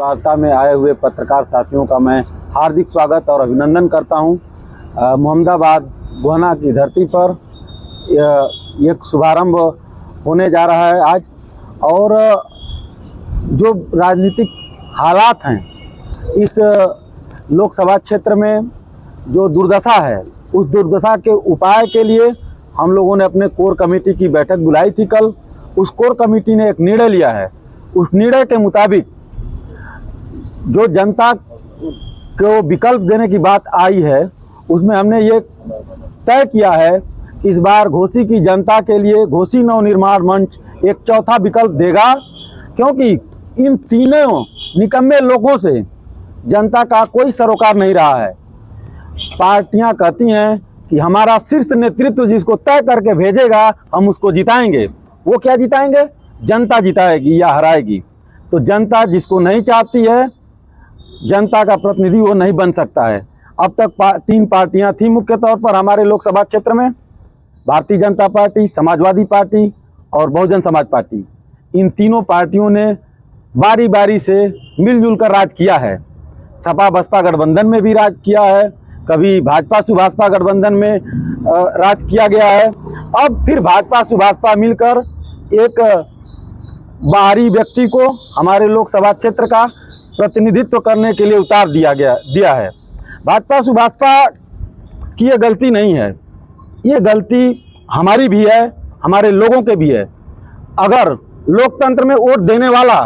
वार्ता में आए हुए पत्रकार साथियों का मैं हार्दिक स्वागत और अभिनंदन करता हूं। मोहम्मदाबाद गोहना की धरती पर एक शुभारंभ होने जा रहा है आज। और जो राजनीतिक हालात हैं इस लोकसभा क्षेत्र में, जो दुर्दशा है, उस दुर्दशा के उपाय के लिए हम लोगों ने अपने कोर कमेटी की बैठक बुलाई थी कल। उस कोर कमेटी ने एक निर्णय लिया है। उस निर्णय के मुताबिक जो जनता को विकल्प देने की बात आई है, उसमें हमने ये तय किया है कि इस बार घोसी की जनता के लिए घोसी नवनिर्माण मंच एक चौथा विकल्प देगा, क्योंकि इन तीनों निकम्मे लोगों से जनता का कोई सरोकार नहीं रहा है। पार्टियां कहती हैं कि हमारा शीर्ष नेतृत्व जिसको तय करके भेजेगा हम उसको जिताएंगे। वो क्या जिताएंगे? जनता जिताएगी या हराएगी। तो जनता जिसको नहीं चाहती है, जनता का प्रतिनिधि वो नहीं बन सकता है। अब तक तीन पार्टियां थी मुख्य तौर पर हमारे लोकसभा क्षेत्र में, भारतीय जनता पार्टी, समाजवादी पार्टी और बहुजन समाज पार्टी। इन तीनों पार्टियों ने बारी बारी से मिलजुल कर राज किया है। सपा बसपा गठबंधन में भी राज किया है, कभी भाजपा सुभाषपा गठबंधन में राज किया गया है। अब फिर भाजपा सुभाषपा मिलकर एक बाहरी व्यक्ति को हमारे लोकसभा क्षेत्र का प्रतिनिधित्व करने के लिए उतार दिया है। भाजपा सुभाषपा की ये गलती नहीं है, ये गलती हमारी भी है, हमारे लोगों के भी है। अगर लोकतंत्र में वोट देने वाला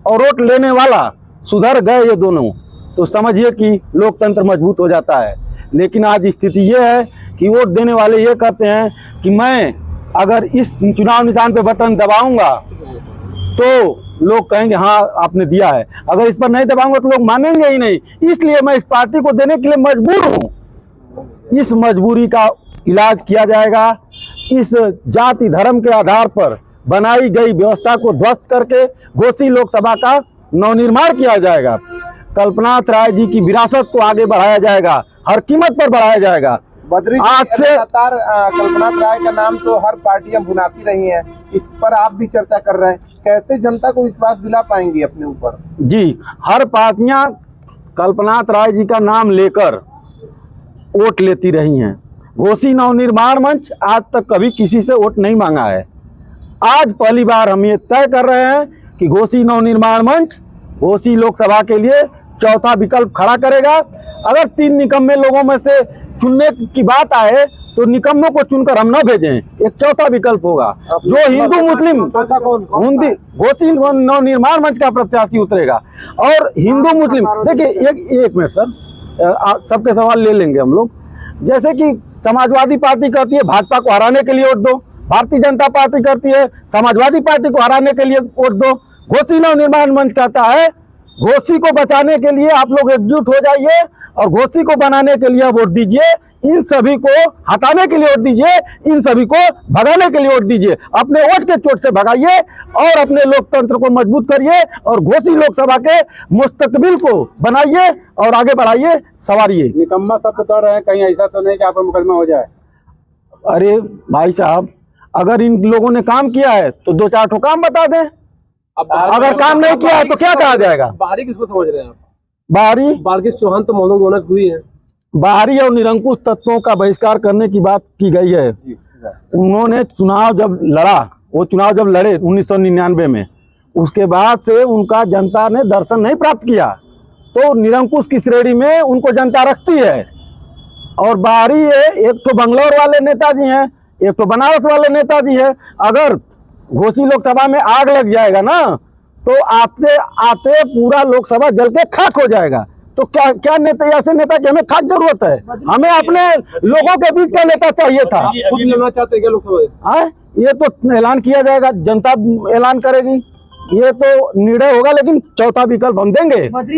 और वोट लेने वाला सुधर गए ये दोनों, तो समझिए कि लोकतंत्र मजबूत हो जाता है। लेकिन आज स्थिति ये है कि वोट देने वाले ये कहते हैं कि मैं अगर इस चुनाव निशान पे बटन दबाऊंगा तो लोग कहेंगे हाँ आपने दिया है, अगर इस पर नहीं दबाऊंगा तो लोग मानेंगे ही नहीं, इसलिए मैं इस पार्टी को देने के लिए मजबूर हूँ। इस मजबूरी का इलाज किया जाएगा। इस जाति धर्म के आधार पर बनाई गई व्यवस्था को ध्वस्त करके घोसी लोकसभा का नवनिर्माण किया जाएगा। कल्पनाथ राय जी की विरासत को आगे बढ़ाया जाएगा, हर कीमत पर बढ़ाया जाएगा। आज से लगातार कल्पनाथ राय का नाम तो हर पार्टियां बुनाती रही हैं, इस पर आप भी चर्चा कर रहे हैं। कैसे जनता को विश्वास दिला पाएंगी अपने ऊपर? जी, हर पार्टियां कल्पनाथ राय जी का नाम लेकर वोट लेती रही हैं। घोसी नवनिर्माण मंच आज तक कभी किसी से वोट नहीं मांगा है। आज पहली बार हम ये तय कर रहे हैं कि घोसी नवनिर्माण मंच घोसी लोकसभा के लिए चौथा विकल्प खड़ा करेगा। अगर तीन निकम्मे लोगों में से चुनने की बात आए तो निकम्मों को चुनकर हम न भेजें, एक चौथा विकल्प होगा जो हिंदू मुस्लिम घोसी नवनिर्माण मंच का प्रत्याशी उतरेगा। और हिंदू मुस्लिम, देखिए एक मिनट सर, सबके सवाल ले लेंगे हम लोग। जैसे कि समाजवादी पार्टी कहती है भाजपा को हराने के लिए वोट दो, भारतीय जनता पार्टी कहती है समाजवादी पार्टी को हराने के लिए वोट दो। घोसी नवनिर्माण मंच कहता है घोसी को बचाने के लिए आप लोग एकजुट हो जाइए और घोसी को बनाने के लिए वोट दीजिए, इन सभी को हटाने के लिए वोट दीजिए, इन सभी को भगाने के लिए वोट दीजिए। अपने वोट के चोट से भगाइए और अपने लोकतंत्र को मजबूत करिए और घोसी लोकसभा के मुस्तकबिल को बनाइए और आगे बढ़ाइए, संवारिए। निकम्मा शब्द कह रहे हैं, कहीं ऐसा तो नहीं कि आप पर मुकदमा हो जाए? अरे भाई साहब, अगर इन लोगों ने काम किया है तो दो चार ठो काम बता दें। अगर काम नहीं किया है तो क्या कहा जाएगा? बाहरी किसको समझ रहे हैं आप? बाहरी चौहान तो मौजूद होना हुई है। बाहरी और निरंकुश तत्वों का बहिष्कार करने की बात की गई है। उन्होंने चुनाव जब लड़ा, वो चुनाव जब लड़े 1999 में, उसके बाद से उनका जनता ने दर्शन नहीं प्राप्त किया, तो निरंकुश की श्रेणी में उनको जनता रखती है। और बाहरी है, एक तो बंगलौर वाले नेताजी हैं, एक तो बनारस वाले नेताजी हैं। अगर घोसी लोकसभा में आग लग जाएगा ना, तो आते आते पूरा लोकसभा जल के खाक हो जाएगा। तो क्या नेता, ऐसे नेता की हमें खास जरूरत है? हमें अपने लोगों के बीच का नेता चाहिए था। खुद लेना चाहते हैं क्या लोकसभा? ये तो ऐलान किया जाएगा, जनता ऐलान करेगी, ये तो निर्णय होगा, लेकिन चौथा विकल्प हम देंगे। भाजपा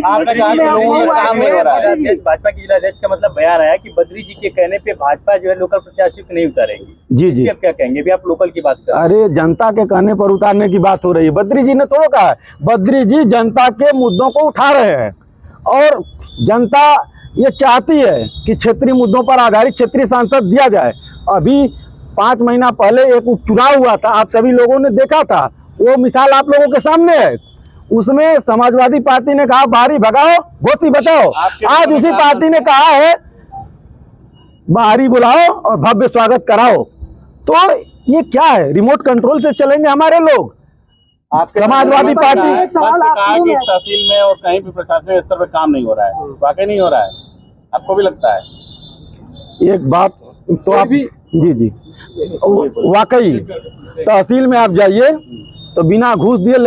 की जिला अध्यक्ष का मतलब बयान आया कि बद्री जी के कहने पे भाजपा जो है लोकल प्रत्याशी को नहीं उतारेगी। जी, आप क्या कहेंगे? भी आप लोकल की बात कर? अरे जनता के कहने पर उतारने की बात हो रही है, बद्री जी ने थोड़ा कहा है। बद्री जी जनता के मुद्दों को उठा रहे हैं और जनता ये चाहती है कि क्षेत्रीय मुद्दों पर आधारित क्षेत्रीय सांसद दिया जाए। अभी 5 महीना पहले एक उपचुनाव हुआ था, आप सभी लोगों ने देखा था, वो मिसाल आप लोगों के सामने है। उसमें समाजवादी पार्टी ने कहा बाहरी भगाओ, घोसी बचाओ। आज उसी पार्टी ने कहा है बाहरी बुलाओ और भव्य स्वागत कराओ। तो ये क्या है? रिमोट कंट्रोल से चलेंगे हमारे लोग? समाजवादी पार्टी तहसील में और कहीं भी प्रशासनिक स्तर पर काम नहीं हो रहा है, वाकई नहीं हो रहा है, आपको भी लगता है? एक बात तो आप जी जी वाकई तहसील में आप जाइए तो बिना घूस दिए